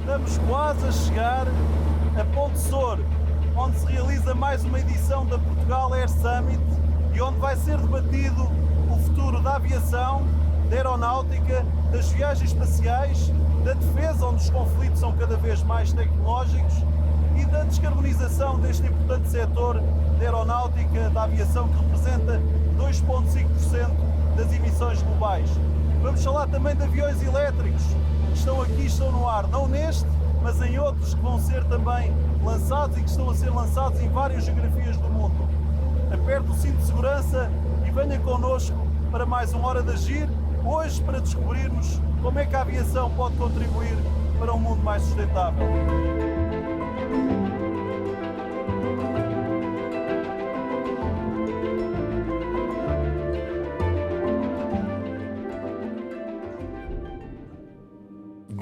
Estamos quase a chegar a Ponte Sor, onde se realiza mais uma edição da Portugal Air Summit e onde vai ser debatido o futuro da aviação, da aeronáutica, das viagens espaciais, da defesa, onde os conflitos são cada vez mais tecnológicos, e da descarbonização deste importante setor da aeronáutica, da aviação, que representa 2,5% das emissões globais. Vamos falar também de aviões elétricos, que estão aqui, estão no ar, não neste, mas em outros que vão ser também lançados e que estão a ser lançados em várias geografias do mundo. Aperte o cinto de segurança e venha connosco para mais uma Hora de Agir, hoje para descobrirmos como é que a aviação pode contribuir para um mundo mais sustentável.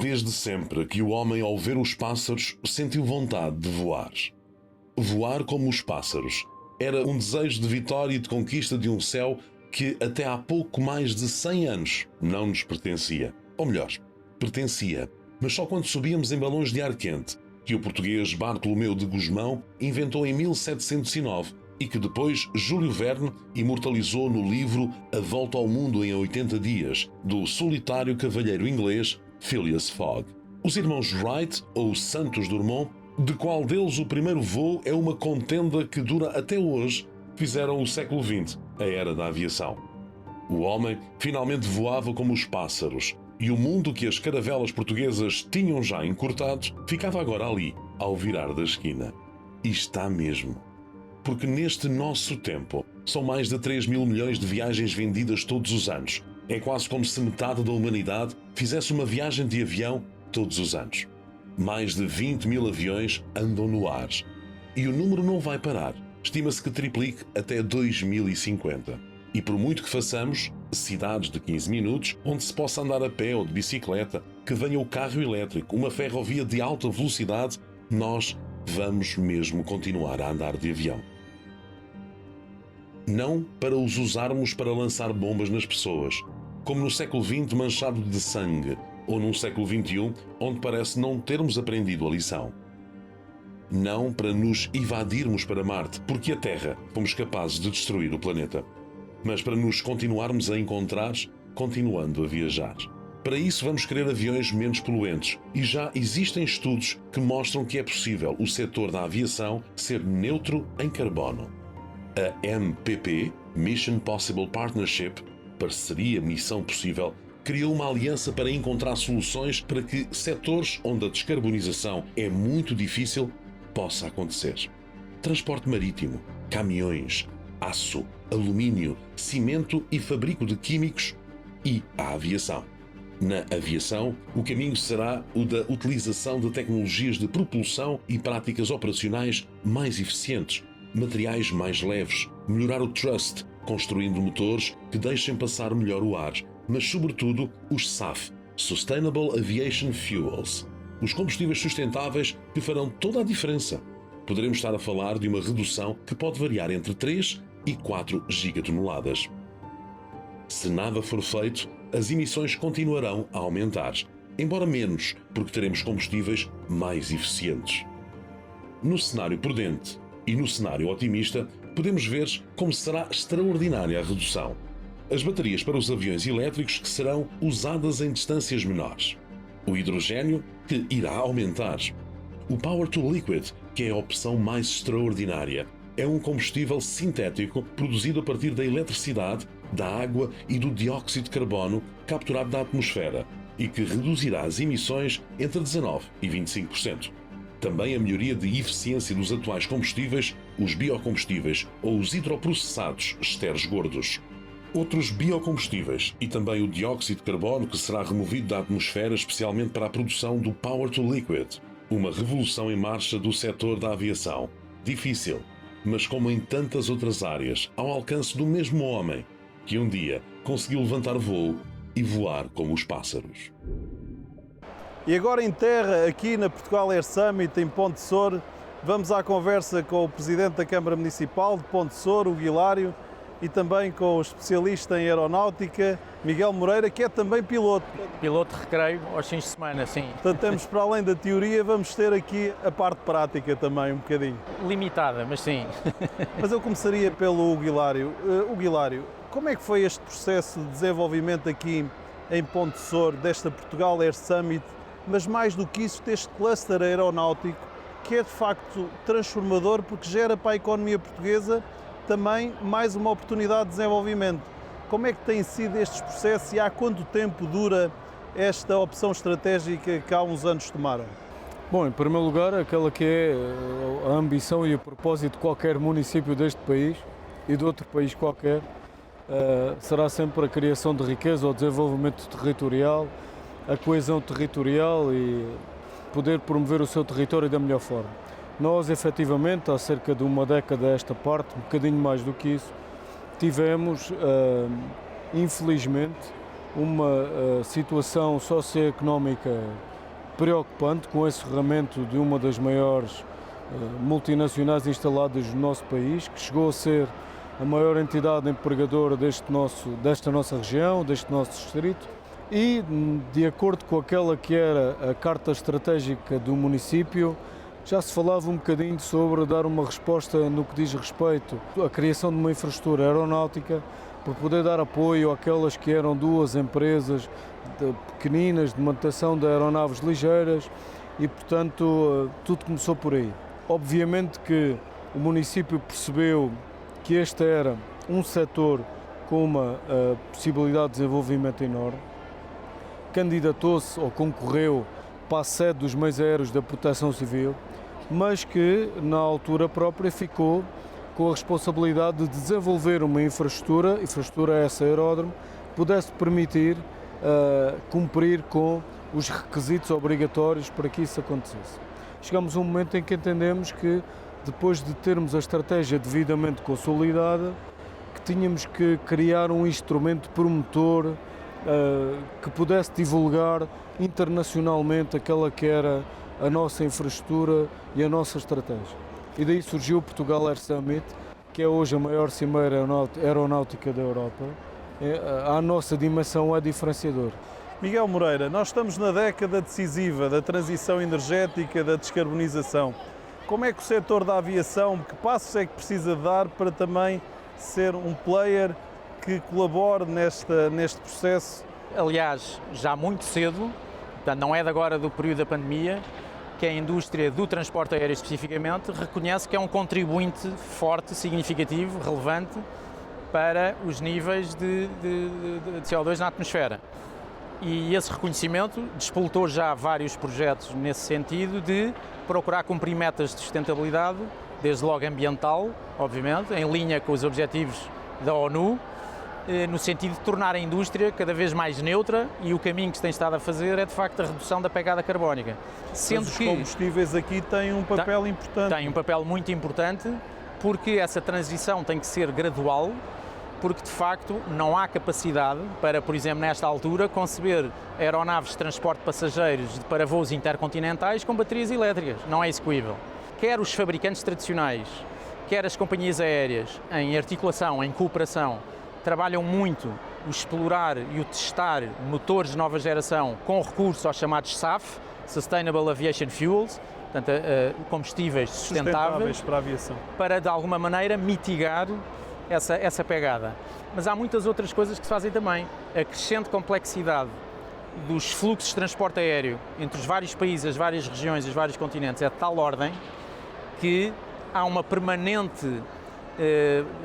Desde sempre que o homem, ao ver os pássaros, sentiu vontade de voar. Voar como os pássaros era um desejo de vitória e de conquista de um céu que até há pouco mais de 100 anos não nos pertencia. Ou melhor, pertencia, mas só quando subíamos em balões de ar quente, que o português Bartolomeu de Gusmão inventou em 1709 e que depois Júlio Verne imortalizou no livro A Volta ao Mundo em 80 Dias, do solitário cavalheiro inglês Phileas Fogg. Os irmãos Wright, ou Santos Dumont, de qual deles o primeiro voo é uma contenda que dura até hoje, fizeram o século XX, a era da aviação. O homem finalmente voava como os pássaros, e o mundo que as caravelas portuguesas tinham já encurtado ficava agora ali, ao virar da esquina. E está mesmo. Porque neste nosso tempo são mais de 3 mil milhões de viagens vendidas todos os anos. É quase como se metade da humanidade fizesse uma viagem de avião todos os anos. Mais de 20 mil aviões andam no ar. E o número não vai parar. Estima-se que triplique até 2050. E por muito que façamos, cidades de 15 minutos, onde se possa andar a pé ou de bicicleta, que venha o carro elétrico, uma ferrovia de alta velocidade, nós vamos mesmo continuar a andar de avião. Não para os usarmos para lançar bombas nas pessoas, como no século XX manchado de sangue, ou num século XXI onde parece não termos aprendido a lição. Não para nos evadirmos para Marte, porque a Terra fomos capazes de destruir o planeta, mas para nos continuarmos a encontrar, continuando a viajar. Para isso vamos querer aviões menos poluentes, e já existem estudos que mostram que é possível o setor da aviação ser neutro em carbono. A MPP, Mission Possible Partnership, Parceria Missão Possível, criou uma aliança para encontrar soluções para que setores onde a descarbonização é muito difícil possa acontecer. Transporte marítimo, caminhões, aço, alumínio, cimento e fabrico de químicos e a aviação. Na aviação, o caminho será o da utilização de tecnologias de propulsão e práticas operacionais mais eficientes, materiais mais leves, melhorar o thrust, construindo motores que deixem passar melhor o ar, mas sobretudo os SAF, Sustainable Aviation Fuels, os combustíveis sustentáveis que farão toda a diferença. Poderemos estar a falar de uma redução que pode variar entre 3 e 4 gigatoneladas. Se nada for feito, as emissões continuarão a aumentar, embora menos, porque teremos combustíveis mais eficientes. No cenário prudente e no cenário otimista, podemos ver como será extraordinária a redução. As baterias para os aviões elétricos que serão usadas em distâncias menores. O hidrogênio, que irá aumentar. O Power to Liquid, que é a opção mais extraordinária. É um combustível sintético produzido a partir da eletricidade, da água e do dióxido de carbono capturado da atmosfera e que reduzirá as emissões entre 19% e 25%. Também a melhoria de eficiência dos atuais combustíveis, os biocombustíveis ou os hidroprocessados esteres gordos. Outros biocombustíveis e também o dióxido de carbono que será removido da atmosfera especialmente para a produção do Power to Liquid. Uma revolução em marcha do setor da aviação. Difícil, mas como em tantas outras áreas, ao alcance do mesmo homem, que um dia conseguiu levantar voo e voar como os pássaros. E agora em terra, aqui na Portugal Air Summit, em Ponte Sor, vamos à conversa com o Presidente da Câmara Municipal de Ponte Sor, o Hilário, e também com o especialista em aeronáutica, Miguel Moreira, que é também piloto. Piloto de recreio aos fins de semana, sim. Portanto, temos para além da teoria, vamos ter aqui a parte prática também, um bocadinho. Limitada, mas sim. Mas eu começaria pelo Hugo Hilário. Hugo Hilário, como é que foi este processo de desenvolvimento aqui em Ponte Sor, desta Portugal Air Summit, mas mais do que isso, deste cluster aeronáutico, que é de facto transformador, porque gera para a economia portuguesa também mais uma oportunidade de desenvolvimento. Como é que têm sido estes processos e há quanto tempo dura esta opção estratégica que há uns anos tomaram? Bom, em primeiro lugar, aquela que é a ambição e o propósito de qualquer município deste país e de outro país qualquer, será sempre a criação de riqueza, o desenvolvimento territorial, a coesão territorial e poder promover o seu território da melhor forma. Nós, efetivamente, há cerca de uma década a esta parte, um bocadinho mais do que isso, tivemos, infelizmente, uma situação socioeconómica preocupante com o encerramento de uma das maiores multinacionais instaladas no nosso país, que chegou a ser a maior entidade empregadora desta nossa região, deste nosso distrito, e, de acordo com aquela que era a carta estratégica do município, já se falava um bocadinho sobre dar uma resposta no que diz respeito à criação de uma infraestrutura aeronáutica para poder dar apoio àquelas que eram duas empresas pequeninas de manutenção de aeronaves ligeiras e, portanto, tudo começou por aí. Obviamente que o município percebeu que este era um setor com uma possibilidade de desenvolvimento enorme, candidatou-se ou concorreu para a sede dos meios aéreos da Proteção Civil, mas que na altura própria ficou com a responsabilidade de desenvolver uma infraestrutura essa aeródromo, que pudesse permitir cumprir com os requisitos obrigatórios para que isso acontecesse. Chegamos a um momento em que entendemos que, depois de termos a estratégia devidamente consolidada, que tínhamos que criar um instrumento promotor que pudesse divulgar internacionalmente aquela que era a nossa infraestrutura e a nossa estratégia. E daí surgiu o Portugal Air Summit, que é hoje a maior cimeira aeronáutica da Europa. A nossa dimensão é diferenciador. Miguel Moreira, nós estamos na década decisiva da transição energética, da descarbonização. Como é que o setor da aviação, que passos é que precisa dar para também ser um player que colabore neste processo? Aliás, já muito cedo, portanto não é de agora do período da pandemia, que a indústria do transporte aéreo especificamente reconhece que é um contribuinte forte, significativo, relevante para os níveis de CO2 na atmosfera. E esse reconhecimento despoltou já vários projetos nesse sentido de procurar cumprir metas de sustentabilidade, desde logo ambiental, obviamente, em linha com os objetivos da ONU, no sentido de tornar a indústria cada vez mais neutra, e o caminho que se tem estado a fazer é de facto a redução da pegada carbónica. Sendo que os combustíveis aqui têm um papel importante. Tem um papel muito importante, porque essa transição tem que ser gradual, porque de facto não há capacidade para, por exemplo, nesta altura, conceber aeronaves de transporte de passageiros para voos intercontinentais com baterias elétricas. Não é execuível. Quer os fabricantes tradicionais, quer as companhias aéreas, em articulação, em cooperação, trabalham muito o explorar e o testar motores de nova geração com recurso aos chamados SAF, Sustainable Aviation Fuels, portanto, combustíveis sustentáveis para a aviação, para de alguma maneira mitigar essa pegada. Mas há muitas outras coisas que se fazem também. A crescente complexidade dos fluxos de transporte aéreo entre os vários países, as várias regiões e os vários continentes é de tal ordem que há uma permanente,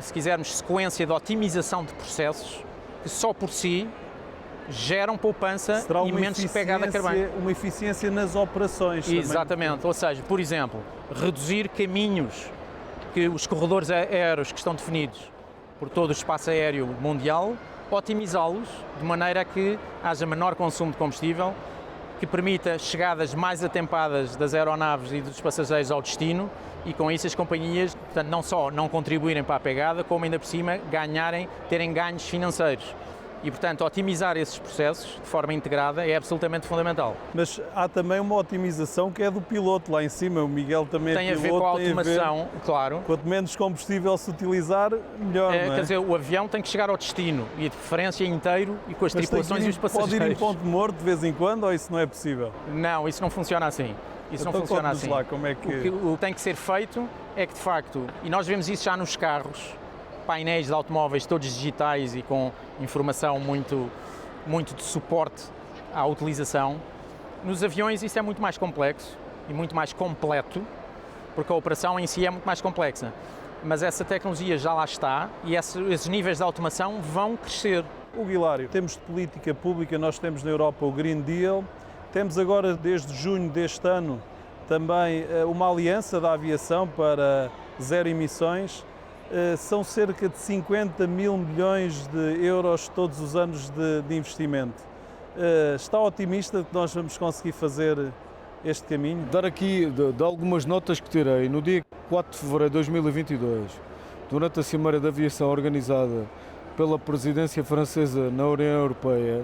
se quisermos, sequência de otimização de processos que só por si geram poupança e menos pegada carbónica. Uma eficiência nas operações. Exatamente, também. Ou seja, por exemplo, reduzir caminhos, que os corredores aéreos que estão definidos por todo o espaço aéreo mundial, otimizá-los de maneira a que haja menor consumo de combustível, que permita chegadas mais atempadas das aeronaves e dos passageiros ao destino, e com isso as companhias, portanto, não só não contribuírem para a pegada, como ainda por cima terem ganhos financeiros. E, portanto, otimizar esses processos de forma integrada é absolutamente fundamental. Mas há também uma otimização que é do piloto lá em cima. O Miguel também Tem é a ver piloto. com a automação, claro. Quanto menos combustível se utilizar, melhor, não é? Quer dizer, o avião tem que chegar ao destino e de preferência inteiro e com as Mas tripulações e os passageiros. pode ir em ponto morto de vez em quando ou isso não é possível? Não, isso não funciona assim. Isso Então não funciona conte-nos assim. lá como é que... O que tem que ser feito é que, de facto, e nós vemos isso já nos carros, painéis de automóveis todos digitais e com informação muito de suporte à utilização. Nos aviões isso é muito mais complexo e muito mais completo, porque a operação em si é muito mais complexa. Mas essa tecnologia já lá está e esses níveis de automação vão crescer. Hugo Hilário, temos de política pública, nós temos na Europa o Green Deal, temos agora desde junho deste ano também uma aliança da aviação para zero emissões. São cerca de 50 mil milhões de euros todos os anos de investimento. Está otimista que nós vamos conseguir fazer este caminho? Dar aqui de algumas notas que tirei. No dia 4 de fevereiro de 2022, durante a Cimeira de Aviação organizada pela presidência francesa na União Europeia,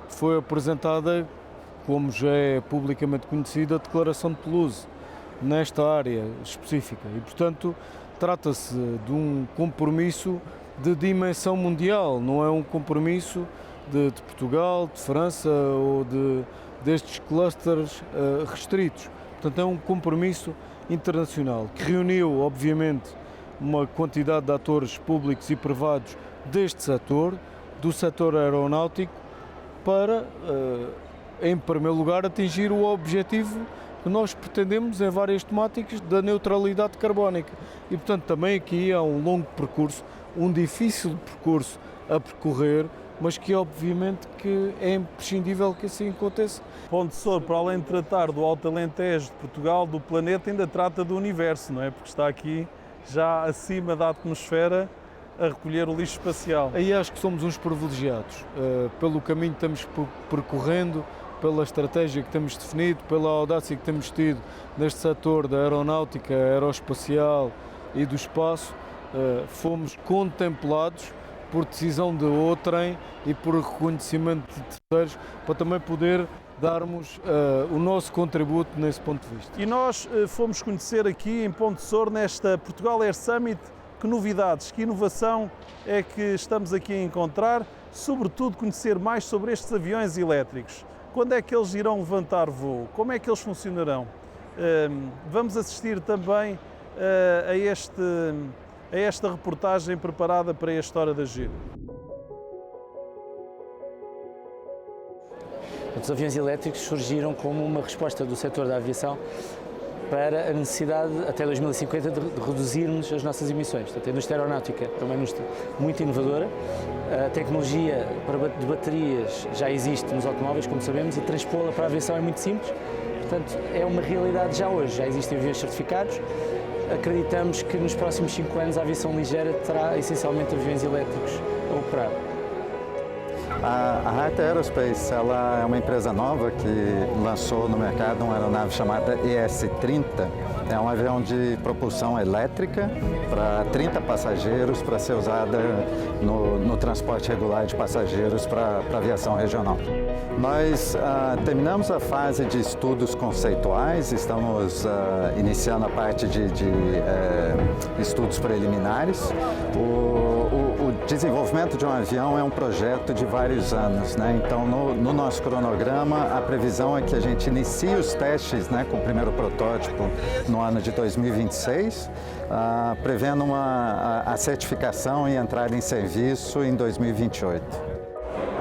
foi apresentada, como já é publicamente conhecida, a Declaração de Toulouse, nesta área específica. E, portanto, trata-se de um compromisso de dimensão mundial, não é um compromisso de Portugal, de França ou destes clusters restritos. Portanto, é um compromisso internacional que reuniu, obviamente, uma quantidade de atores públicos e privados deste setor, do setor aeronáutico, para, em primeiro lugar, atingir o objetivo que nós pretendemos em várias temáticas da neutralidade carbónica. E, portanto, também aqui há um longo percurso, um difícil percurso a percorrer, mas que obviamente que é imprescindível que assim aconteça. Ponte Sor, para além de tratar do Alto Alentejo, de Portugal, do planeta, ainda trata do universo, não é? Porque está aqui já acima da atmosfera a recolher o lixo espacial. Aí acho que somos uns privilegiados, pelo caminho que estamos percorrendo, pela estratégia que temos definido, pela audácia que temos tido neste setor da aeronáutica, aeroespacial e do espaço, fomos contemplados por decisão de outrem e por reconhecimento de terceiros para também poder darmos o nosso contributo nesse ponto de vista. E nós fomos conhecer aqui em Ponte Sor, nesta Portugal Air Summit, que novidades, que inovação é que estamos aqui a encontrar, sobretudo conhecer mais sobre estes aviões elétricos. Quando é que eles irão levantar voo? Como é que eles funcionarão? Vamos assistir também a esta reportagem preparada para esta Hora da Giro. Os aviões elétricos surgiram como uma resposta do setor da aviação para a necessidade, até 2050, de reduzirmos as nossas emissões. Portanto, a indústria aeronáutica é uma indústria muito inovadora. A tecnologia de baterias já existe nos automóveis, como sabemos, e transpô-la para a aviação é muito simples. Portanto, é uma realidade já hoje. Já existem aviões certificados. Acreditamos que nos próximos 5 anos a aviação ligeira terá essencialmente aviões elétricos a operar. A Raytheon Aerospace, ela é uma empresa nova que lançou no mercado uma aeronave chamada ES-30. É um avião de propulsão elétrica para 30 passageiros, para ser usada no transporte regular de passageiros para a aviação regional. Nós terminamos a fase de estudos conceituais, estamos iniciando a parte de estudos preliminares. O desenvolvimento de um avião é um projeto de vários anos, né? Então, no nosso cronograma, a previsão é que a gente inicie os testes, né, com o primeiro protótipo no ano de 2026, prevendo a certificação e entrada em serviço em 2028.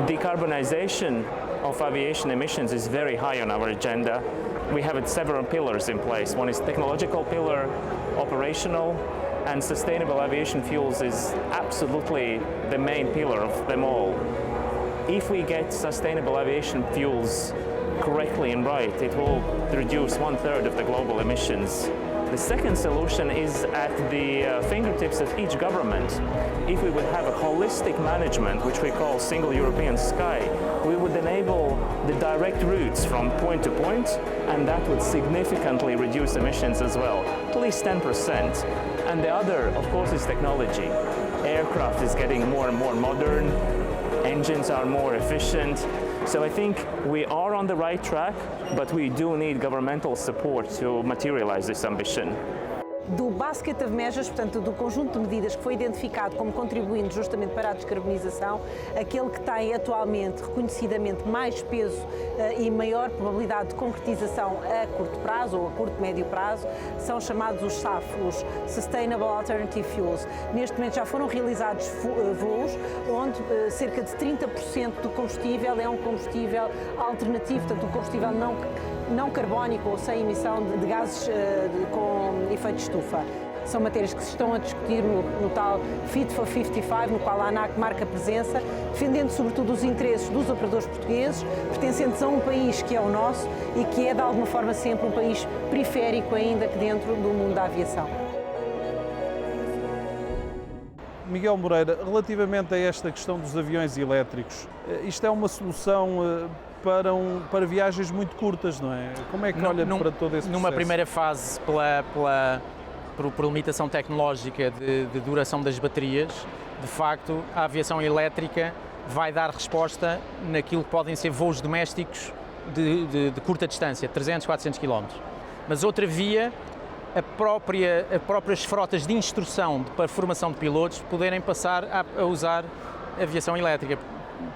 Decarbonization of aviation emissions is very high on our agenda. We have several pillars in place. One is technological pillar, operational, and sustainable aviation fuels is absolutely the main pillar of them all. If we get sustainable aviation fuels correctly and right, it will reduce 1/3 of the global emissions. The second solution is at the fingertips of each government. If we would have a holistic management, which we call Single European Sky, we would enable the direct routes from point to point, and that would significantly reduce emissions as well, at least 10%. And the other, of course, is technology. Aircraft is getting more and more modern. engines are more efficient. So I think we are on the right track, but we do need governmental support to materialize this ambition. Do basket of measures, portanto, do conjunto de medidas que foi identificado como contribuindo justamente para a descarbonização, aquele que tem atualmente reconhecidamente mais peso e maior probabilidade de concretização a curto prazo ou a curto médio prazo são chamados os SAF, os Sustainable Alternative Fuels. Neste momento já foram realizados voos onde cerca de 30% do combustível é um combustível alternativo, portanto, um combustível não carbónico ou sem emissão de gases com efeito de estufa. São matérias que se estão a discutir no tal Fit for 55, no qual a ANAC marca presença, defendendo sobretudo os interesses dos operadores portugueses, pertencentes a um país que é o nosso e que é de alguma forma sempre um país periférico ainda que dentro do mundo da aviação. Miguel Moreira, relativamente a esta questão dos aviões elétricos, isto é uma solução para viagens muito curtas, não é? Como é que olha para todo esse processo? Numa primeira fase, por limitação tecnológica de duração das baterias, de facto, a aviação elétrica vai dar resposta naquilo que podem ser voos domésticos de curta distância, 300, 400 km. Mas outra via, as próprias frotas de instrução para formação de pilotos poderem passar a usar aviação elétrica.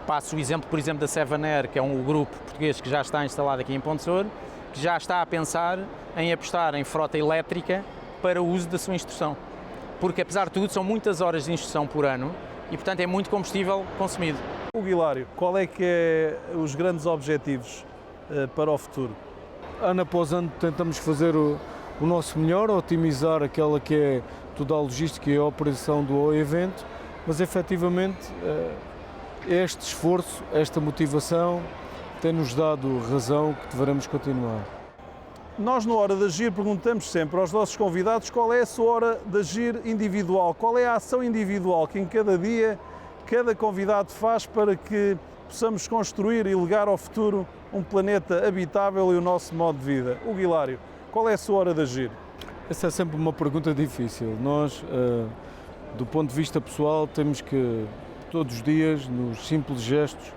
Passo o exemplo, por exemplo, da Seven Air, que é um grupo português que já está instalado aqui em Ponte Sor, que já está a pensar em apostar em frota elétrica para o uso da sua instrução. Porque, apesar de tudo, são muitas horas de instrução por ano e, portanto, é muito combustível consumido. O Hilário, qual é que é os grandes objetivos para o futuro? Ano após ano tentamos fazer o nosso melhor, otimizar aquela que é toda a logística e a operação do evento, mas efetivamente este esforço, esta motivação tem-nos dado razão que deveremos continuar. Nós, na Hora de Agir, perguntamos sempre aos nossos convidados qual é a sua hora de agir individual, qual é a ação individual que em cada dia, cada convidado faz para que possamos construir e legar ao futuro um planeta habitável e o nosso modo de vida. Hugo Hilário, qual é a sua hora de agir? Essa é sempre uma pergunta difícil. Nós, do ponto de vista pessoal, temos que todos os dias, nos simples gestos,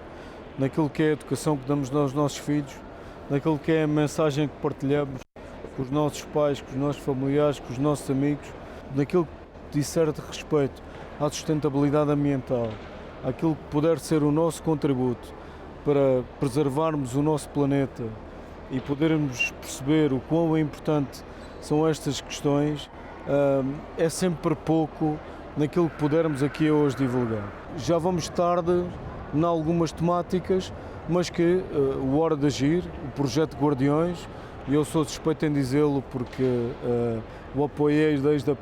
naquilo que é a educação que damos aos nossos filhos, naquilo que é a mensagem que partilhamos com os nossos pais, com os nossos familiares, com os nossos amigos, naquilo que disser de respeito à sustentabilidade ambiental, aquilo que puder ser o nosso contributo para preservarmos o nosso planeta e podermos perceber o quão é importante são estas questões, é sempre pouco naquilo que pudermos aqui hoje divulgar. Já vamos tarde em algumas temáticas, mas que o Hora de Agir, o projeto Guardiões, e eu sou suspeito em dizê-lo porque o apoiei desde a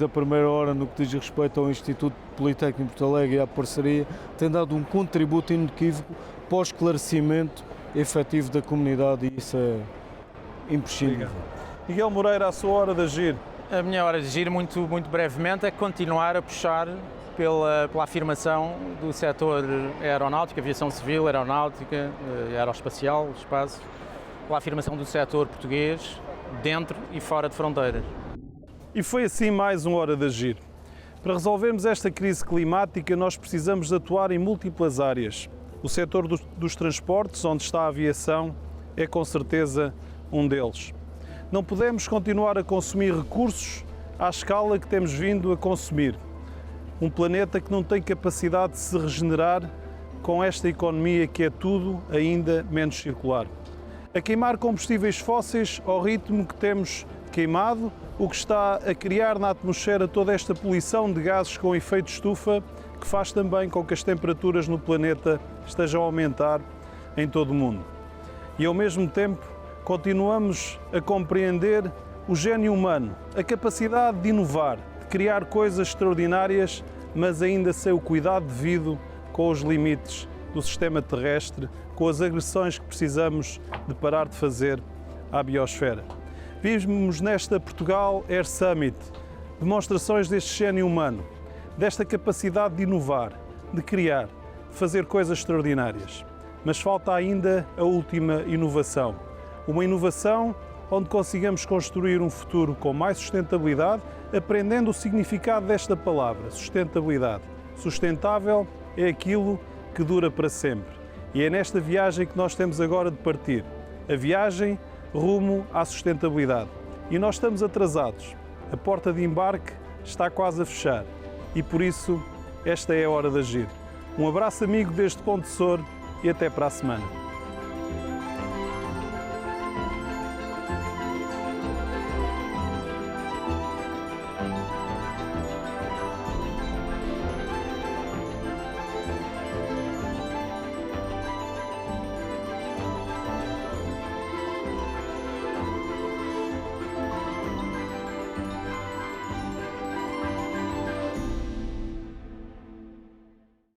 primeira hora no que diz respeito ao Instituto Politécnico de Porto Alegre e à parceria, tem dado um contributo inequívoco para o esclarecimento efetivo da comunidade e isso é imprescindível. Miguel Moreira, a sua hora de agir. A minha hora de agir, muito brevemente, é continuar a puxar pela afirmação do setor aeronáutico, aviação civil, aeronáutica, aeroespacial, espaço, pela afirmação do setor português dentro e fora de fronteiras. E foi assim mais uma hora de agir. Para resolvermos esta crise climática, nós precisamos de atuar em múltiplas áreas. O setor dos transportes, onde está a aviação, é com certeza um deles. Não podemos continuar a consumir recursos à escala que temos vindo a consumir. Um planeta que não tem capacidade de se regenerar com esta economia que é tudo ainda menos circular. A queimar combustíveis fósseis ao ritmo que temos queimado, o que está a criar na atmosfera toda esta poluição de gases com efeito estufa, que faz também com que as temperaturas no planeta estejam a aumentar em todo o mundo. E ao mesmo tempo continuamos a compreender o gênio humano, a capacidade de inovar, de criar coisas extraordinárias, mas ainda sem o cuidado devido com os limites do sistema terrestre, com as agressões que precisamos de parar de fazer à biosfera. Vimos nesta Portugal Air Summit demonstrações deste gênio humano, desta capacidade de inovar, de criar, de fazer coisas extraordinárias. Mas falta ainda a última inovação. Uma inovação onde consigamos construir um futuro com mais sustentabilidade, aprendendo o significado desta palavra, sustentabilidade. Sustentável é aquilo que dura para sempre. E é nesta viagem que nós temos agora de partir. A viagem rumo à sustentabilidade. E nós estamos atrasados. A porta de embarque está quase a fechar. E por isso, esta é a hora de agir. Um abraço amigo deste Ponte Sor e até para a semana.